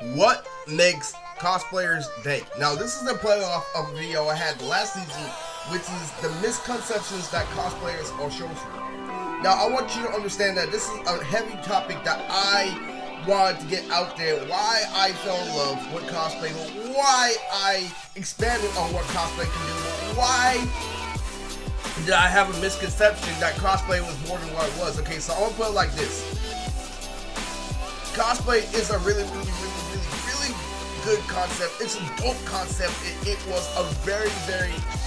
What makes cosplayers dank? Now, this is a playoff of a video I had last season, which is the misconceptions that cosplayers are shown for. Now, I want you to understand that this is a heavy topic that I wanted to get out there. Why I fell in love with cosplay, why I expanded on what cosplay can do, why did I have a misconception that cosplay was more than what it was. Okay, so I'm gonna put it like this. Cosplay is a really good concept. It's a dope concept. It was a very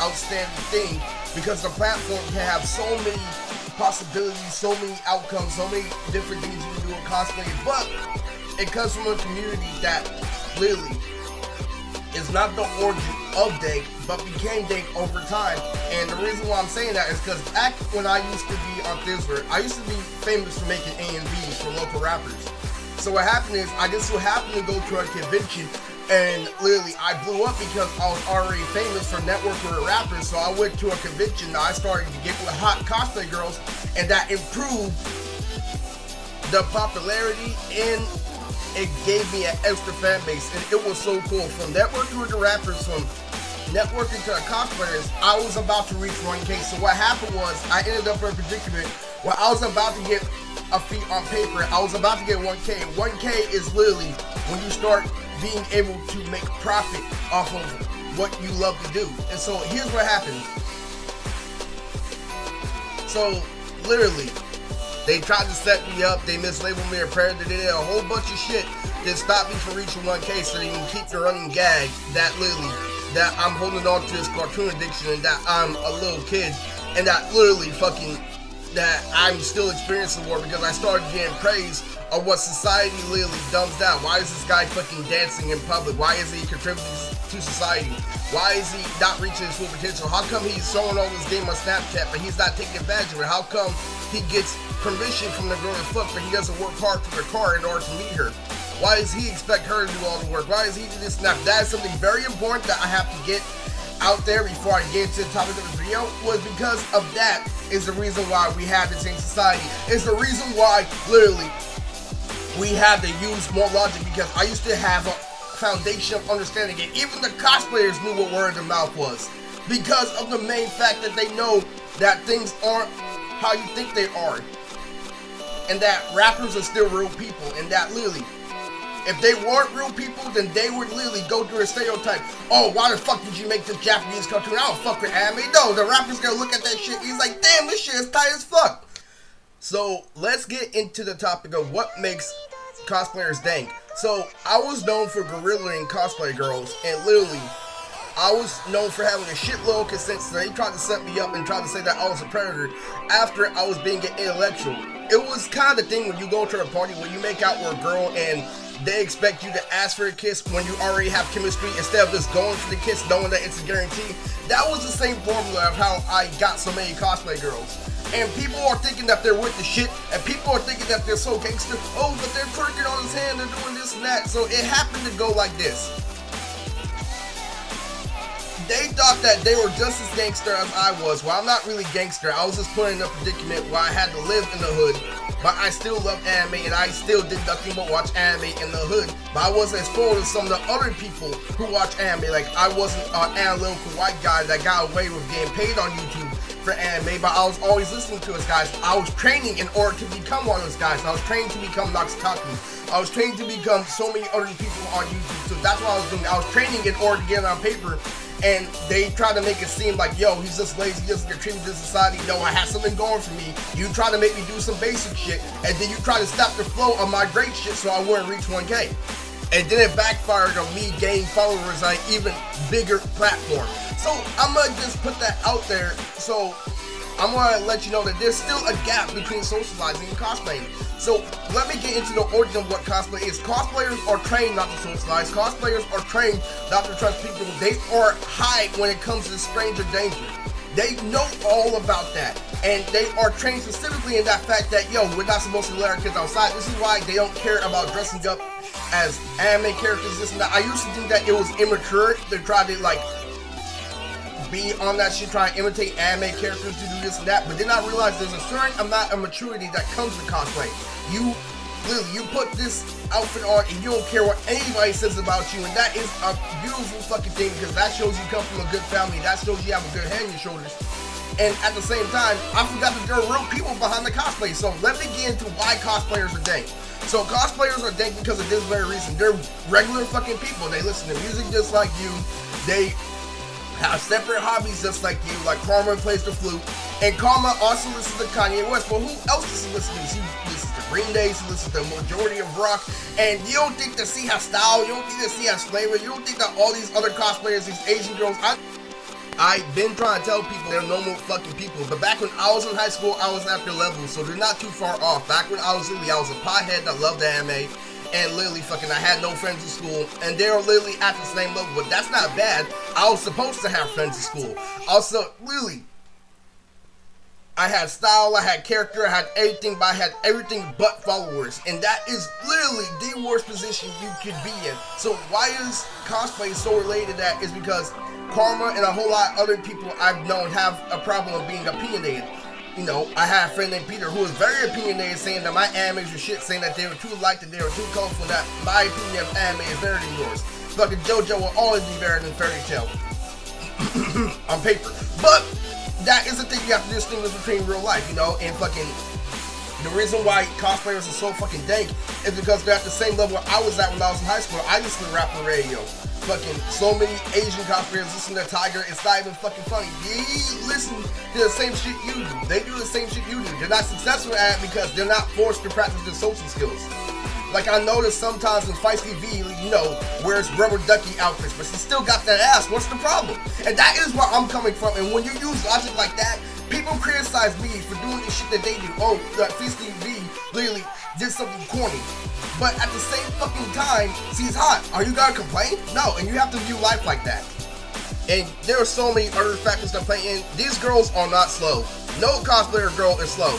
outstanding thing because the platform can have so many possibilities, so many outcomes, so many different things you can do with cosplay, but it comes from a community that literally is not the origin of Dank, but became Dank over time. And the reason why I'm saying that is because back when I used to be on Thisler, I used to be famous for making A&Bs for local rappers. So what happened is, I just so happened to go to a convention, and literally I blew up because I was already famous for networking with rappers. So I went to a convention that I started to get with hot cosplay girls, and that improved the popularity, and it gave me an extra fan base, and it was so cool. From networking with the rappers, from networking to the cosplayers, I was about to reach 1K. So what happened was, I ended up in a predicament where I was about to get a feat on paper. I was about to get 1K. 1K is literally when you start being able to make profit off of what you love to do. And so here's what happened. So literally, they tried to set me up, they mislabeled me a predator, they did a whole bunch of shit that stopped me from reaching 1K, so they can keep the running gag that literally, that I'm holding on to this cartoon addiction, and that I'm a little kid, and that literally that I'm still experiencing war because I started getting praise of what society literally dumbs down. Why is this guy fucking dancing in public? Why is he contributing to society? Why is he not reaching his full potential? How come he's showing all this game on Snapchat, but he's not taking advantage of it? How come he gets permission from the girl to fuck, but he doesn't work hard for the car in order to meet her? Why does he expect her to do all the work? Why does he do this and that? That is something very important that I have to get out there before I get into the topic of the video, was because of that is the reason why we have the same society. It's the reason why, literally, we have to use more logic, because I used to have a foundation of understanding it. Even the cosplayers knew what word of mouth was, because of the main fact that they know that things aren't how you think they are, and that rappers are still real people, and that literally, if they weren't real people, then they would literally go through a stereotype. Oh, why the fuck did you make this Japanese cartoon? I don't fuck with anime. No, the rapper's gonna look at that shit, he's like, damn, this shit is tight as fuck. So let's get into the topic of what makes cosplayers dank. So I was known for gorillaing cosplay girls, and literally I was known for having a shitload of consent. So they tried to set me up and tried to say that I was a predator after I was being an intellectual. It was kind of the thing when you go to a party where you make out with a girl and they expect you to ask for a kiss when you already have chemistry, instead of just going for the kiss knowing that it's a guarantee. That was the same formula of how I got so many cosplay girls. And people are thinking that they're with the shit, and people are thinking that they're so gangster. Oh, but they're twerking on his hand, they're doing this and that. So it happened to go like this. They thought that they were just as gangster as I was. Well, I'm not really gangster. I was just put in a predicament where I had to live in the hood, but I still love anime, and I still did nothing but watch anime in the hood. But I wasn't as spoiled as some of the other people who watch anime. Like, I wasn't an analytical white guy that got away with getting paid on YouTube for anime, but I was always listening to his guys. I was training in order to become one of those guys. I was trained to become Noxtaku. I was trained to become so many other people on YouTube. So that's what I was doing. I was training in order to get it on paper. And they try to make it seem like, yo, he's just lazy, he doesn't contribute to society. No, I have something going for me. You try to make me do some basic shit, and then you try to stop the flow of my great shit so I wouldn't reach 1K. And then it backfired on me gaining followers on an even bigger platform. So I'm gonna just put that out there. So I'm gonna let you know that there's still a gap between socializing and cosplaying. So let me get into the origin of what cosplay is. Cosplayers are trained not to socialize. Cosplayers are trained not to trust people. They are high when it comes to stranger danger. They know all about that. And they are trained specifically in that fact that, yo, we're not supposed to let our kids outside. This is why they don't care about dressing up as anime characters, this and that. I used to think that it was immature to try to, like, be on that shit, trying to imitate anime characters to do this and that, but then I realized there's a certain amount of maturity that comes with cosplay. You Lily, you put this outfit on and you don't care what anybody says about you, and that is a beautiful fucking thing, because that shows you come from a good family. That shows you have a good head on your shoulders. And at the same time, I forgot that there are real people behind the cosplay. So let me get into why cosplayers are dank. So cosplayers are dank because of this very reason. They're regular fucking people. They listen to music just like you. They have separate hobbies just like you. Like Karma plays the flute. And Karma also listens to Kanye West. Well, who else does he listen to? He listens to Green Day. He listens to the majority of rock. And you don't think that she has style. You don't think that she has flavor. You don't think that all these other cosplayers, these Asian girls... I've been trying to tell people they're normal fucking people, but back when I was in high school, I was at their level, so they're not too far off. Back when I was literally, I was a pothead that loved anime, and literally fucking, I had no friends in school, and they were literally at the same level, but that's not bad. I was supposed to have friends in school. Also, literally, I had style, I had character, I had everything, but I had everything but followers, and that is literally the worst position you could be in. So why is cosplay so related to that is because Karma and a whole lot of other people I've known have a problem of being opinionated. You know, I had a friend named Peter who was very opinionated, saying that my animes were shit, saying that they were too light, that they were too colorful, that my opinion of anime is better than yours. Fucking JoJo will always be better than Fairy Tail. On paper. But that is the thing you have to distinguish between real life, you know, and fucking the reason why cosplayers are so fucking dank is because they're at the same level I was at when I was in high school. I listened to rap on radio. Fucking so many Asian cosplayers listen to Tiger, it's not even fucking funny. They listen to the same shit you do. They do the same shit you do. They're not successful at it because they're not forced to practice their social skills. Like I noticed sometimes when Feisty V, you know, wears rubber ducky outfits, but she still got that ass. What's the problem? And that is where I'm coming from. And when you use logic like that, people criticize me for doing the shit that they do. Oh, that Feisty V literally did something corny. But at the same fucking time, she's hot. Are you gonna complain? No, and you have to view life like that. And there are so many other factors that play in. These girls are not slow. No cosplayer girl is slow.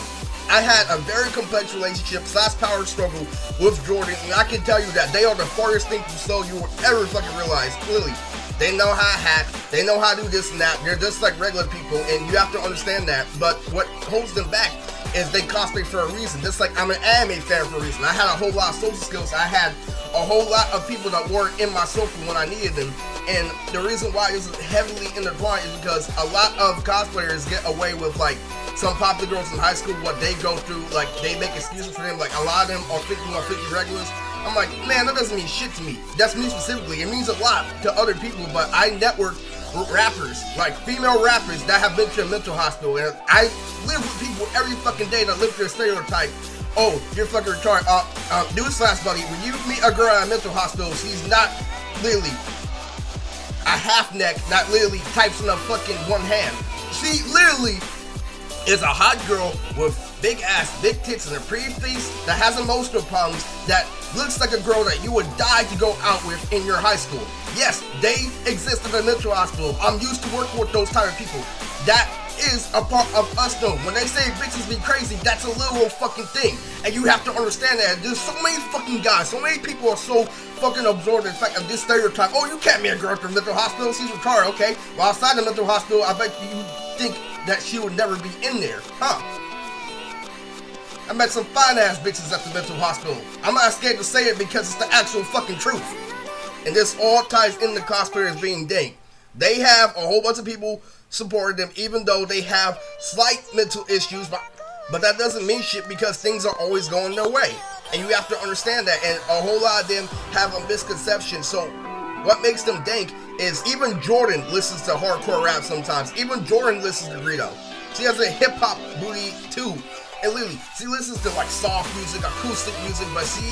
I had a very complex relationship / power struggle with Jordan, and I can tell you that they are the farthest thing from slow you will ever fucking realize. Clearly, they know how to hack, they know how to do this and that. They're just like regular people, and you have to understand that. But what holds them back is they cosplay for a reason. Just like I'm an anime fan for a reason. I had a whole lot of social skills. I had a whole lot of people that weren't in my circle when I needed them. And the reason why this is heavily intertwined is because a lot of cosplayers get away with like some popular girls in high school, what they go through, like they make excuses for them. Like a lot of them are 50 or 50 regulars. I'm like, man, that doesn't mean shit to me. That's me specifically. It means a lot to other people, but I network with rappers, like female rappers that have been to a mental hospital, and I live with people every fucking day that live their stereotype. Oh, you're fucking retarded. Newsflash, buddy, when you meet a girl at a mental hospital, she's not literally a half neck, not literally types in a fucking one hand. She literally is a hot girl with big ass, big tits, and a pretty face that has emotional problems, that looks like a girl that you would die to go out with in your high school. Yes, they exist in a mental hospital. I'm used to working with those type of people. That is a part of us though. When they say bitches be crazy, that's a literal fucking thing. And you have to understand that. There's so many fucking guys, so many people are so fucking absorbed in the fact of this stereotype. Oh, you can't meet a girl at the mental hospital, she's retarded, okay? Well, outside the mental hospital, I bet you think that she would never be in there, huh? I met some fine ass bitches at the mental hospital. I'm not scared to say it because it's the actual fucking truth. And this all ties into cosplayers being dank. They have a whole bunch of people supporting them, even though they have slight mental issues, but that doesn't mean shit because things are always going their way. And you have to understand that, and a whole lot of them have a misconception. So what makes them dank is even Jordan listens to hardcore rap sometimes. Even Jordan listens to Greedo. She has a hip-hop booty too. And literally, she listens to like soft music, acoustic music, but she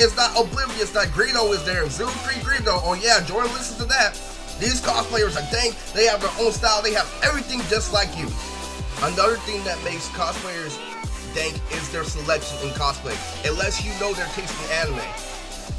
is not oblivious that Greedo is there. 03 Greedo, oh yeah, Jordan listens to that. These cosplayers are dank, they have their own style, they have everything just like you. Another thing that makes cosplayers dank is their selection in cosplay. It lets you know their taste in anime.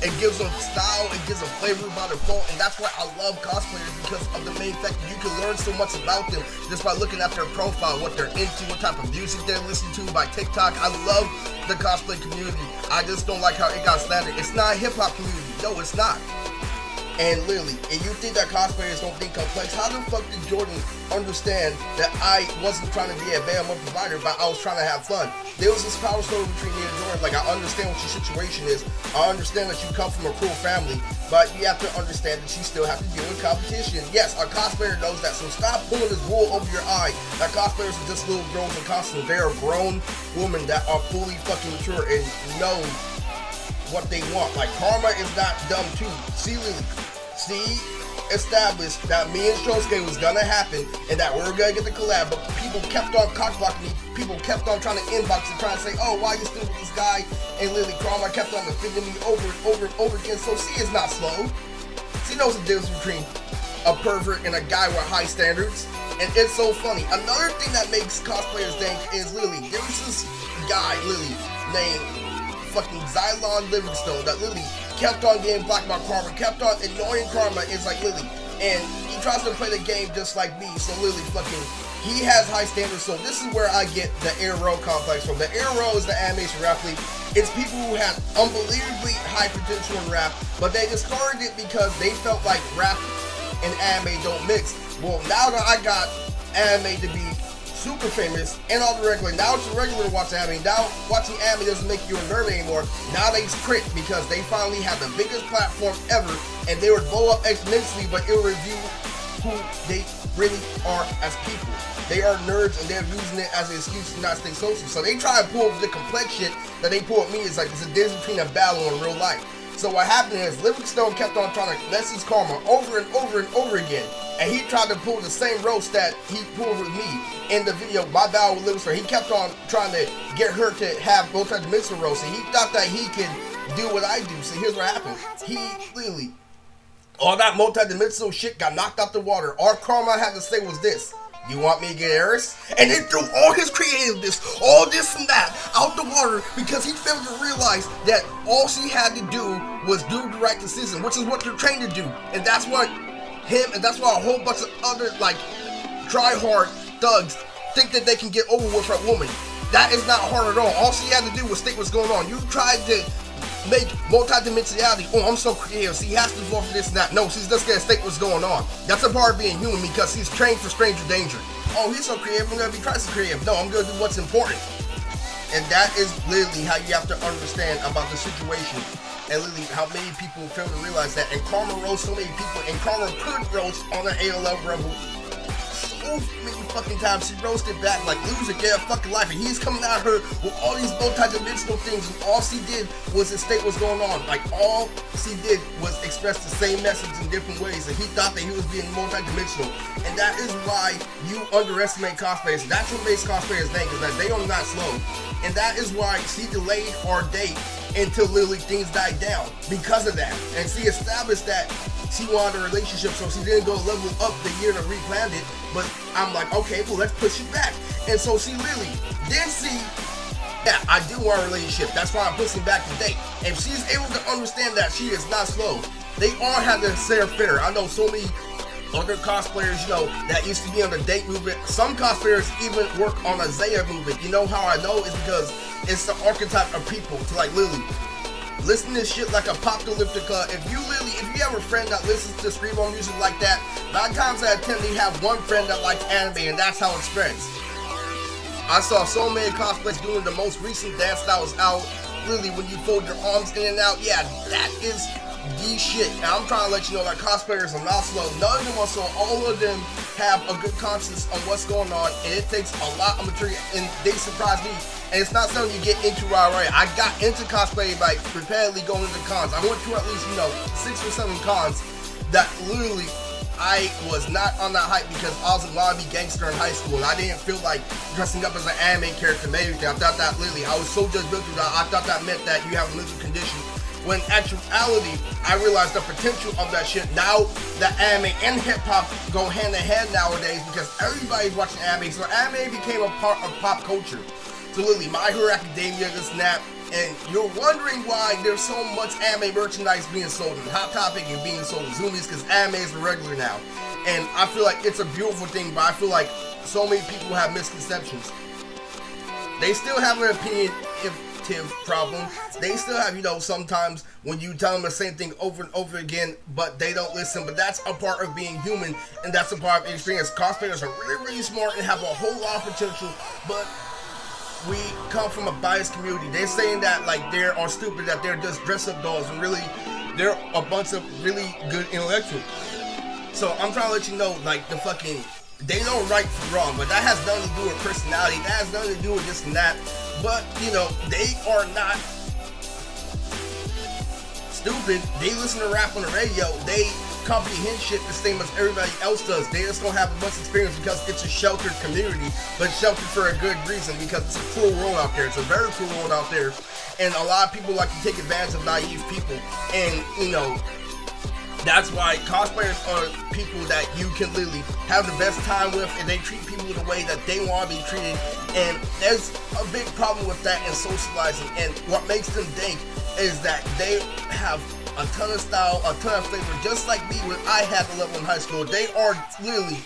It gives them style, it gives them flavor by default, and that's why I love cosplayers, because of the main fact that you can learn so much about them just by looking at their profile, what they're into, what type of music they listen to by TikTok. I love the cosplay community. I just don't like how it got slandered. It's not a hip-hop community. No, it's not. And literally, if you think that cosplayers don't think complex, how the fuck did Jordan understand that I wasn't trying to be a Bama provider, but I was trying to have fun? There was this power story between me and Jordan. Like, I understand what your situation is. I understand that you come from a cruel family, but you have to understand that you still have to deal with competition. Yes, a cosplayer knows that, so stop pulling this wool over your eye. That cosplayers are just little girls in costume. They are grown women that are fully fucking mature and know what they want. Like, Karma is not dumb too. See, Lily, she established that me and Shosuke was gonna happen and that we're gonna get the collab, but people kept on cockblocking me. People kept on trying to inbox and trying to say, oh, why are you still with this guy? And Lily, Karma kept on defending me over and over and over again. So she is not slow. She knows the difference between a pervert and a guy with high standards. And it's so funny. Another thing that makes cosplayers dank is Lily. There was this guy, Lily, named fucking Xylon Livingstone that Lily kept on getting blocked by Karma, kept on annoying Karma. It's like Lily, and he tries to play the game just like me. So Lily fucking, he has high standards. So this is where I get the Arrow complex from. The Arrow is the animation rap league. It's people who have unbelievably high potential in rap, but they discarded it because they felt like rap and anime don't mix. Well, now that I got anime to be super famous and all the regular, now it's a regular to watch anime. Now watching anime doesn't make you a nerd anymore. Now they crit because they finally have the biggest platform ever, and they would blow up exponentially, but it'll review who they really are as people. They are nerds and they're using it as an excuse to not stay social. So they try to pull the complex shit that they pull at me. It's like it's a difference between a battle and real life. So what happened is Livingstone kept on trying to message Karma over and over and over again. And he tried to pull the same roast that he pulled with me in the video, my battle with Livingstone. He kept on trying to get her to have multi-dimensional roast. And he thought that he could do what I do. So here's what happened. He literally, all that multi-dimensional shit got knocked out the water. All Karma had to say was this: you want me to get Eris? And then threw all his creativeness, all this and that, out the water because he failed to realize that all she had to do was do the right decision, which is what they're trained to do. And that's what that's why a whole bunch of other, like, try-hard thugs think that they can get over with a woman. That is not hard at all. All she had to do was state what's going on. You tried to make multi-dimensionality, oh, I'm so creative, so he has to do for this and that. No, she's just gonna state what's going on. That's a part of being human because he's trained for stranger danger. Oh, he's so creative, I'm gonna be twice as creative. No, I'm gonna do what's important. And that is literally how you have to understand about the situation. And literally how many people fail to realize that. And Karma roast so many people, and Karma could roast on an ALL Rebel so many fucking times. She roasted back like loser, get a fucking life. And he's coming at her with all these multi-dimensional things, and all she did was to state what's going on. Like, all she did was express the same message in different ways, and he thought that he was being multi-dimensional. And that is why you underestimate cosplayers. That's what makes cosplayers dank, is that they are not slow. And that is why she delayed our date until literally things died down because of that. And she established that she wanted a relationship, so she didn't go level up the year to replan it. But I'm like, okay, well, let's push it back. And so she literally then see, yeah, I do want a relationship. That's why I'm pushing back the date. And she's able to understand that she is not slow. They all have their fair fair. I know so many other cosplayers, you know, that used to be on the date movement. Some cosplayers even work on a Zaya movement. You know how I know? Is because it's the archetype of people to, like, literally listen to shit like apocalyptic. If you have a friend that listens to screamo music like that, 9 times out of 10 they have one friend that likes anime, and that's how it spreads. I saw so many cosplays doing the most recent dance styles out. Literally, when you fold your arms in and out, yeah, that is the shit. And I'm trying to let you know that cosplayers are not slow. None of them are slow. All of them have a good conscience on what's going on, and it takes a lot of material, and they surprise me. And it's not something you get into right away. I got into cosplay by repeatedly going into cons. I went to at least, 6 or 7 cons that literally I was not on that hype because I was a wannabe gangster in high school, and I didn't feel like dressing up as an anime character made everything. I thought that literally, I was so judgmental that I thought that meant that you have a mental condition. When in actuality, I realized the potential of that shit. Now that anime and hip-hop go hand in hand nowadays because everybody's watching anime, so anime became a part of pop culture. So literally, My Hero Academia, this and that, and you're wondering why there's so much anime merchandise being sold in Hot Topic and being sold in Zoomies, because anime is regular now. And I feel like it's a beautiful thing, but I feel like so many people have misconceptions. They still have an opinion if cognitive problem. They still have, sometimes when you tell them the same thing over and over again, but they don't listen. But that's a part of being human, and that's a part of the experience. Cosplayers are really, really smart and have a whole lot of potential, but we come from a biased community. They're saying that like they are stupid, that they're just dress-up dolls, and really, they're a bunch of really good intellectuals. So I'm trying to let you know, like, they know right from wrong, but that has nothing to do with personality. That has nothing to do with this and that. But, they are not stupid. They listen to rap on the radio. They comprehend shit the same as everybody else does. They just don't have as much experience because it's a sheltered community, but sheltered for a good reason, because it's a cruel world out there. It's a very cruel world out there, and a lot of people like to take advantage of naive people. And, that's why cosplayers are people that you can literally have the best time with, and they treat people the way that they want to be treated. And there's a big problem with that in socializing. And what makes them Dank is that they have a ton of style, a ton of flavor, just like me when I had the level in high school. They are literally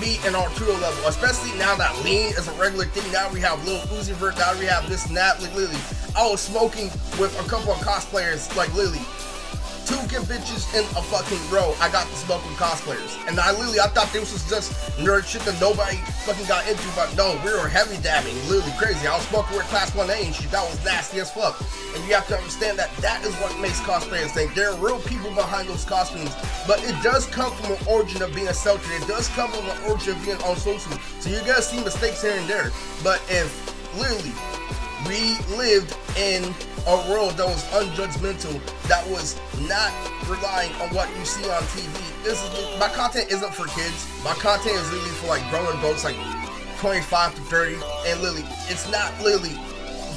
me and our trio level, especially now that lean is a regular thing. Now we have Lil Uzi Vert, now we have this and that. Like, literally, I was smoking with a couple of cosplayers, like literally 2 good bitches in a fucking row. I got to smoke with cosplayers, and I thought this was just nerd shit that nobody fucking got into, but no, we were heavy dabbing, literally crazy. I was smoking with Class 1A and shit. That was nasty as fuck. And you have to understand that that is what makes cosplayers think. There are real people behind those costumes, but it does come from an origin of being a shelter. It does come from an origin of being on social. So you're gonna see mistakes here and there. But if literally we lived in a world that was unjudgmental, that was not relying on what you see on TV. My content isn't for kids. My content is literally for like grown adults, like 25 to 30, and literally, it's not literally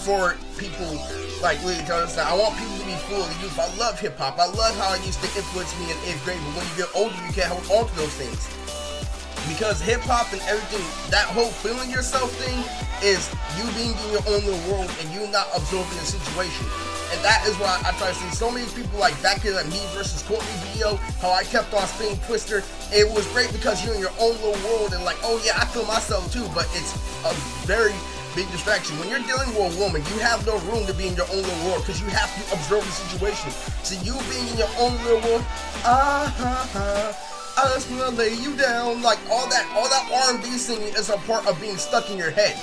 for people like literally to understand. I want people to be full of the youth. I love hip hop. I love how it used to influence me in 8th grade, but when you get older, you can't hold on to those things. Because hip-hop and everything, that whole feeling yourself thing is you being in your own little world and you not absorbing the situation. And that is why I try to see so many people like back in that Me versus Courtney video, how I kept on spinning Twister. It was great because you're in your own little world and like, oh yeah, I feel myself too, but it's a very big distraction. When you're dealing with a woman, you have no room to be in your own little world because you have to observe the situation. So you being in your own little world, I just wanna lay you down, like all that R&B singing is a part of being stuck in your head.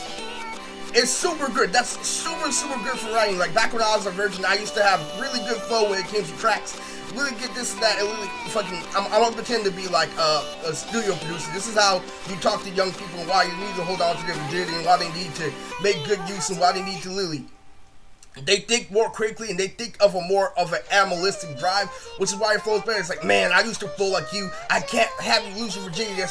It's super good. That's super good for writing. Like back when I was a virgin, I used to have really good flow when it came to tracks. Really get this and that, and really fucking. I don't pretend to be like a studio producer. This is how you talk to young people and why you need to hold on to their virginity and why they need to make good use and why they need to literally. They think more critically and they think of a more of an animalistic drive, which is why it flows better. It's like, man, I used to flow like you. I can't have you lose your virginity.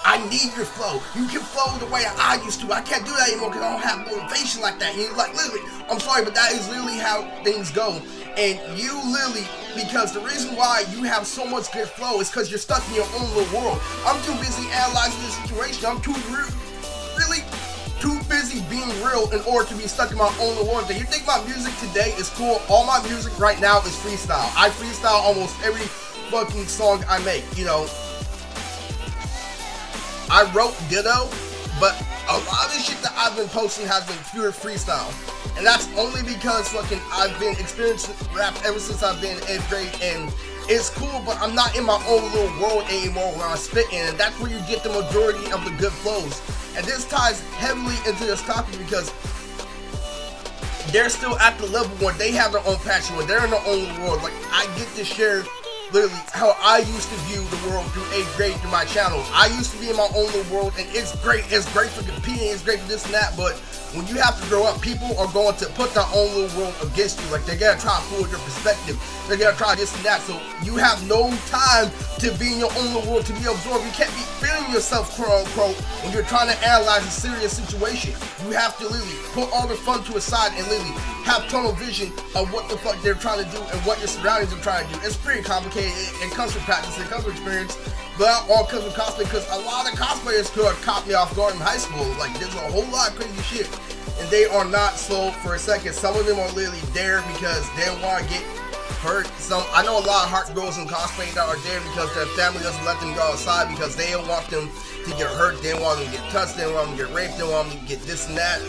I need your flow. You can flow the way I used to. I can't do that anymore because I don't have motivation like that. You like literally, I'm sorry, but that is literally how things go. And you literally, because the reason why you have so much good flow is because you're stuck in your own little world. I'm too busy analyzing the situation. I'm really too busy being real in order to be stuck in my own little world. You think my music today is cool? All my music right now is freestyle. I freestyle almost every fucking song I make, I wrote Ditto, but a lot of the shit that I've been posting has been pure freestyle. And that's only because fucking I've been experiencing rap ever since I've been in 8th grade, and it's cool, but I'm not in my own little world anymore when I'm spitting, and that's where you get the majority of the good flows. And this ties heavily into this topic because they're still at the level where they have their own passion, where they're in their own world. Like, I get to share literally how I used to view the world through 8th grade through my channel. I used to be in my own little world, and it's great. It's great for competing, it's great for this and that, but when you have to grow up, people are going to put their own little world against you. Like, they're going to try to fool your perspective. They're going to try this and that. So you have no time to be in your own little world, to be absorbed. You can't be feeling yourself, quote unquote, when you're trying to analyze a serious situation. You have to literally put all the fun to a side and literally have tunnel vision of what the fuck they're trying to do and what your surroundings are trying to do. It's pretty complicated. It comes from practice. It comes from experience. But that all comes from cosplay, because a lot of cosplayers could have caught me off guard in high school. Like, there's a whole lot of crazy shit. And they are not slow for a second. Some of them are literally there because they don't want to get hurt. I know a lot of heart girls in cosplay that are there because their family doesn't let them go outside because they don't want them to get hurt. They don't want them to get touched. They don't want them to get raped. They don't want them to get this and that.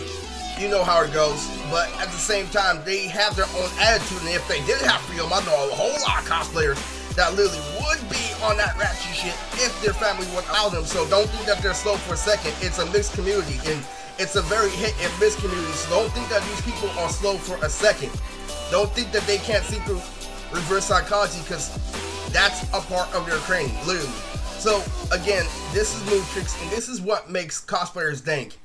you know how it goes. But at the same time, they have their own attitude, and if they did have freedom, I know a whole lot of cosplayers that literally would be on that ratchet shit if their family would allow them. So don't think that they're slow for a second. It's a mixed community, and it's a very hit and miss community. So don't think that these people are slow for a second. Don't think that they can't see through reverse psychology, because that's a part of their training, literally. So again, this is Mootrix, and this is what makes cosplayers dank.